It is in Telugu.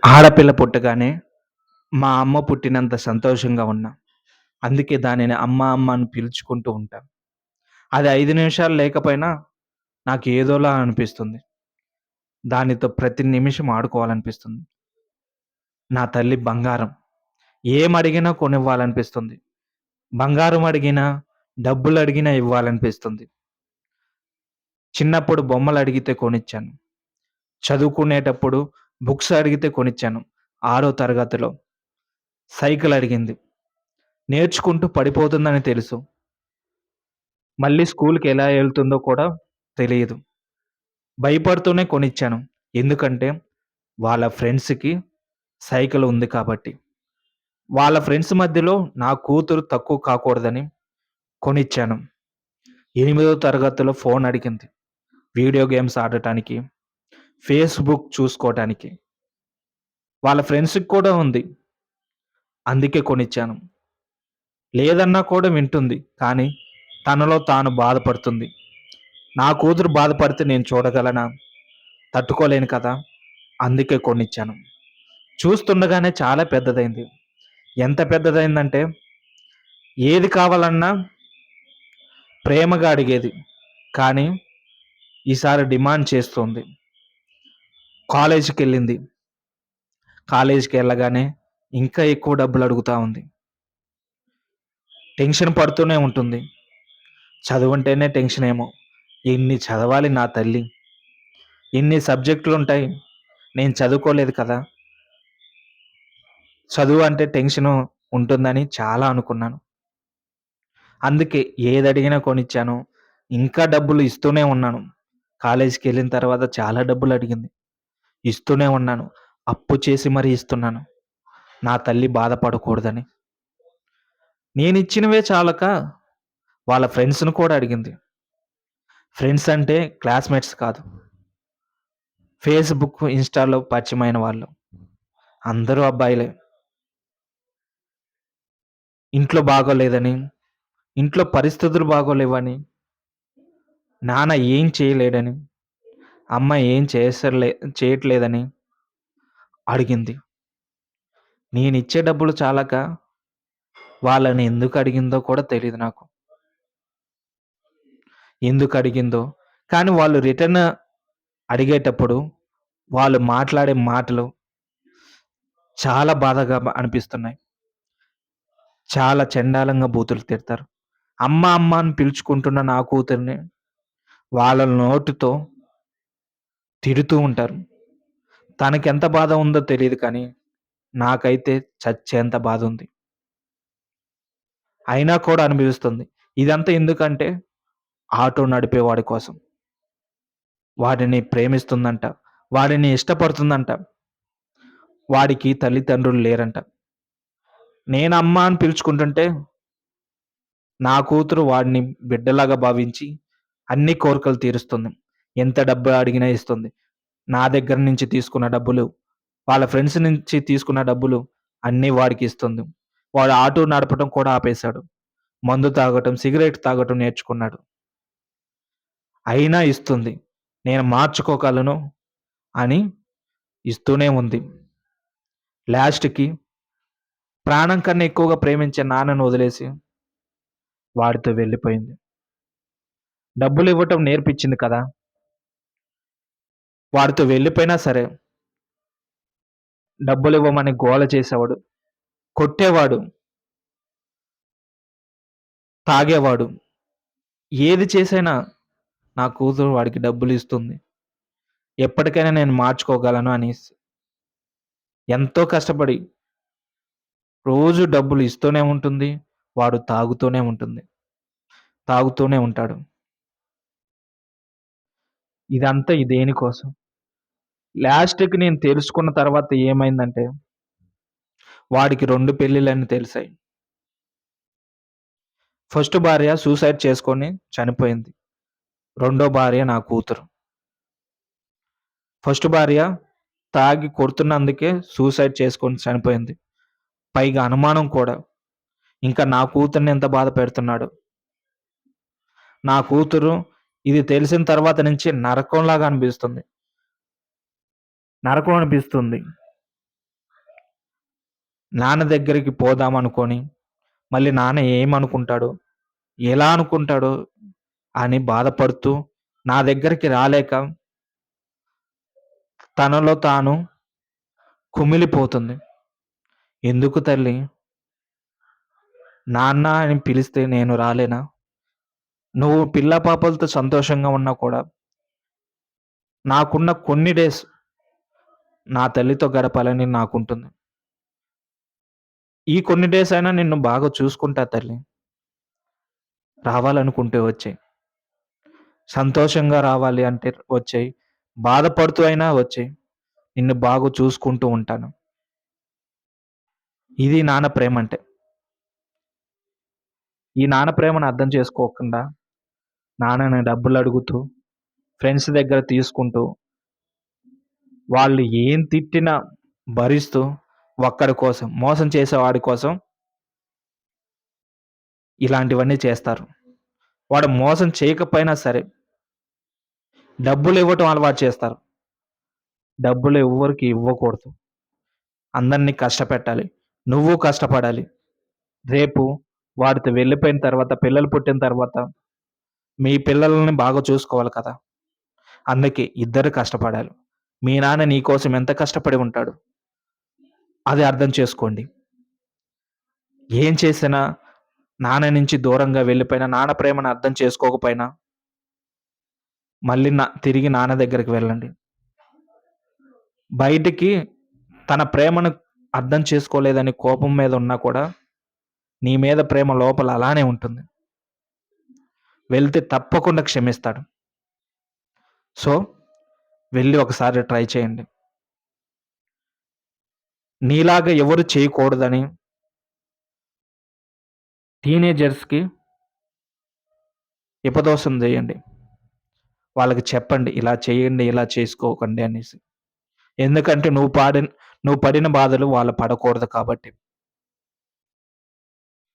ఆడపిల్ల పుట్టగానే మా అమ్మ పుట్టినంత సంతోషంగా ఉన్నా. అందుకే దానిని అమ్మ, అమ్మ అని పిలుచుకుంటూ ఉంటా. అది 5 నిమిషాలు లేకపోయినా నాకు ఏదోలా అనిపిస్తుంది. దానితో ప్రతి నిమిషం ఆడుకోవాలనిపిస్తుంది. నా తల్లి బంగారం. ఏమడిగినా కొనివ్వాలనిపిస్తుంది. బంగారం అడిగినా, డబ్బులడిగినా ఇవ్వాలనిపిస్తుంది. చిన్నప్పుడు బొమ్మలడిగితే కొనిచ్చాను. చదువుకునేటప్పుడు బుక్స్ అడిగితే కొనిచ్చాను. 6 తరగతిలో. సైకిల్ అడిగింది. నేర్చుకుంటూ పడిపోతుందని తెలుసు. మళ్ళీ స్కూలుకి ఎలా ఎళ్తుందో కూడా తెలీదు. భయపడుతూనే కొనిచ్చాను. ఎందుకంటే వాళ్ళ ఫ్రెండ్స్‌కి సైకిల్ ఉంది కాబట్టి. వాళ్ళ ఫ్రెండ్స్ మధ్యలో నా కూతురు తక్కువ కాకూడదని కొనిచ్చాను. 8దో తరగతిలో ఫోన్ అడిగింది. వీడియో గేమ్స్ ఆడటానికి, ఫేస్‌బుక్ చూసుకోవటానికి. వాళ్ళ ఫ్రెండ్స్‌కి కూడా ఉంది. అందుకే కొనిచ్చాను. లేదన్నా కూడా వింటుంది. కానీ తనలో తాను బాధపడుతుంది. నా కూతురు బాధపడితే నేను చూడగలనా? తట్టుకోలేను కదా! అందుకే కొనిచ్చాను. చూస్తుండగానే చాలా పెద్దదైంది. ఎంత పెద్దదైందంటే, ఏది కావాలన్నా ప్రేమగా అడిగేది. కానీ, ఈసారి డిమాండ్ చేస్తోంది. కాలేజీకెళ్ళింది. కాలేజీకెళ్ళగానే ఇంకా ఎక్కువ డబ్బులు అడుగుతా ఉంది. టెన్షన్ పడుతూనే ఉంటుంది. చదువంటేనే టెన్షనేమో! ఎన్ని చదవాలి నా తల్లి? ఎన్ని సబ్జెక్టులుంటాయి? నేను చదువుకోలేదు కదా! చదువు అంటే టెన్షను ఉంటుందని చాలా అనుకున్నాను. అందుకే ఏదడిగినా కొనిచ్చాను. ఇంకా డబ్బులు ఇస్తూనే ఉన్నాను. కాలేజీకెళ్ళిన తర్వాత చాలా డబ్బులడిగింది. ఇస్తూనే ఉన్నాను. అప్పు చేసి మరీ ఇస్తున్నాను. నా తల్లి బాధపడకూడదని. నేనిచ్చినవే చాలక వాళ్ళ ఫ్రెండ్స్‌ని కూడా అడిగింది. ఫ్రెండ్స్ అంటే క్లాస్‌మేట్స్ కాదు. ఫేస్‌బుక్, ఇన్‌స్టాలో పరిచయమైన వాళ్ళు. అందరూ అబ్బాయిలే. ఇంట్లో బాగోలేదని, ఇంట్లో పరిస్థితులు బాగోలేవని, నాన్న ఏం చేయలేడని, అమ్మ ఏం చేయట్లేదని అడిగింది. నేనిచ్చే డబ్బులు చాలక వాళ్ళని ఎందుకు అడిగిందో కూడా తెలీదు నాకు. ఎందుకు అడిగిందో, కానీ వాళ్ళు రిటర్న్ అడిగేటప్పుడు వాళ్ళు మాట్లాడే మాటలు చాలా బాధగా అనిపిస్తున్నాయి. చాలా చెండాలంగా బూతులు తిడతారు. అమ్మ, అమ్మ అని పిలుచుకుంటున్న నా కూతురిని వాళ్ళ నోటితో తిడుతూ ఉంటారు. తనకెంత బాధ ఉందో తెలీదు కానీ, నాకైతే చచ్చేంత బాధుంది. అయినా కూడా అనుభవిస్తుంది. ఇదంతా ఎందుకంటే, ఆటో నడిపేవాడి కోసం. వాడిని ప్రేమిస్తుందంట. వాడిని ఇష్టపడుతుందంట. వాడికి తల్లిదండ్రులు లేరంట. నేను అమ్మ అని పిలుచుకుంటుంటే, నా కూతురు వాడిని బిడ్డలాగా భావించి, అన్ని కోరికలు తీరుస్తుంది. ఎంత డబ్బు అడిగినా ఇస్తుంది. నా దగ్గర నుంచి తీసుకున్న డబ్బులు, వాళ్ళ ఫ్రెండ్స్ నుంచి తీసుకున్న డబ్బులు అన్నీ వాడికి ఇస్తుంది. వాడు ఆటో నడపటం కూడా ఆపేశాడు. మందు తాగటం, సిగరెట్ తాగటం నేర్చుకున్నాడు. అయినా ఇస్తుంది. నేను మార్చుకోగలను అని ఇస్తూనే ఉంది. లాస్ట్‌కి ప్రాణం కన్నా ఎక్కువగా ప్రేమించే నాన్నను వదిలేసి వాడితో వెళ్ళిపోయింది. డబ్బులివ్వటం నేర్పించింది కదా! వాడితో వెళ్ళిపోయినా సరే, డబ్బులివ్వమని గోల చేసేవాడు. కొట్టేవాడు, తాగేవాడు. ఏది చేసైనా నా కూతురు వాడికి డబ్బులిస్తుంది. ఎప్పటికైనా నేను మార్చుకోగలను అనేసి. ఎంతో కష్టపడి రోజు డబ్బులు ఇస్తూనే ఉంటుంది. వాడు తాగుతూనే ఉంటాడు. ఇదంతా దేనికోసం? లాస్ట్‌కి నేను తెలుసుకున్న తర్వాత ఏమైందంటే, వాడికి 2 పెళ్ళిళ్ళని తెలిసాయి. ఫస్ట్ భార్య సూసైడ్ చేసుకొని చనిపోయింది. రెండో భార్య నా కూతురు. ఫస్ట్ భార్య తాగి కొడుతున్నందుకే సూసైడ్ చేసుకొని చనిపోయింది. పైగా అనుమానం కూడా. ఇంకా నా కూతుర్ని ఎంత బాధ పెడుతున్నాడో. నా కూతురు ఇది తెలిసిన తర్వాత నుంచి నరకంలాగా అనిపిస్తుంది. నరకం అనిపిస్తుంది. నాన్న దగ్గరికి పోదామనుకోని, మళ్ళీ నాన్న ఏమనుకుంటాడో, ఎలా అనుకుంటాడో అని బాధపడుతూ, నా దగ్గరికి రాలేక తనలో తాను కుమిలిపోతుంది. ఎందుకు తల్లి, నాన్న అని పిలిస్తే నేను రాలేనా? నువ్వు పిల్లా పాపలతో సంతోషంగా ఉన్నా కూడా, నాకున్న కొన్ని డేస్ నా తల్లితో గడపాలని నాకుంటుంది. ఈ కొన్ని డేస్ అయినా నిన్ను బాగా చూసుకుంటా తల్లి. రావాలనుకుంటే వచ్చెయి. సంతోషంగా రావాలి అంటే వచ్చెయి. బాధపడుతూ అయినా వచ్చెయి. నిన్ను బాగా చూసుకుంటూ ఉంటాను. ఇది నాన్న ప్రేమంటే. ఈ నాన్న ప్రేమను అర్థం చేసుకోకుండా, నాన్నని డబ్బులడుగుతూ, ఫ్రెండ్స్ దగ్గర తీసుకుంటూ, వాళ్ళు ఏం తిట్టినా భరిస్తూ, ఒక్కడి కోసం, మోసం చేసేవాడి కోసం ఇలాంటివన్నీ చేస్తారు. వాడు మోసం చేయకపోయినా సరే, డబ్బులివ్వటం అలవాటు చేస్తారు. డబ్బులు ఎవ్వరికీ ఇవ్వకూడదు. అందరిని కష్టపెట్టాలి. నువ్వు కష్టపడాలి. రేపు వాడితో వెళ్ళిపోయిన తర్వాత, పిల్లలు పుట్టిన తర్వాత, మీ పిల్లలని బాగా చూసుకోవాలి కదా! అందుకే ఇద్దరు కష్టపడాలి. మీ నాన్న నీ కోసం ఎంత కష్టపడి ఉంటాడు. అది అర్థం చేసుకోండి. ఏం చేసినా నాన్న నుంచి దూరంగా వెళ్ళిపోయినా, నాన్న ప్రేమను అర్థం చేసుకోకపోయినా, మళ్ళీ తిరిగి నాన్న దగ్గరికి వెళ్ళండి. బయటికి తన ప్రేమను అర్థం చేసుకోలేదని కోపం మీద ఉన్నా కూడా, నీ మీద ప్రేమ లోపల అలానే ఉంటుంది. వెళ్తే తప్పకుండా క్షమిస్తాడు. సో, వెళ్లి ఒకసారి ట్రై చేయండి. నీలాగా ఎవరు చేయకూడదని టీనేజర్స్‌కి హితబోధన చేయండి. వాళ్ళకి చెప్పండి. ఇలా చేయండి, ఇలా చేసుకోకండి అనేసి. ఎందుకంటే నువ్వు పడిన బాధలు వాళ్ళు పడకూడదు కాబట్టి.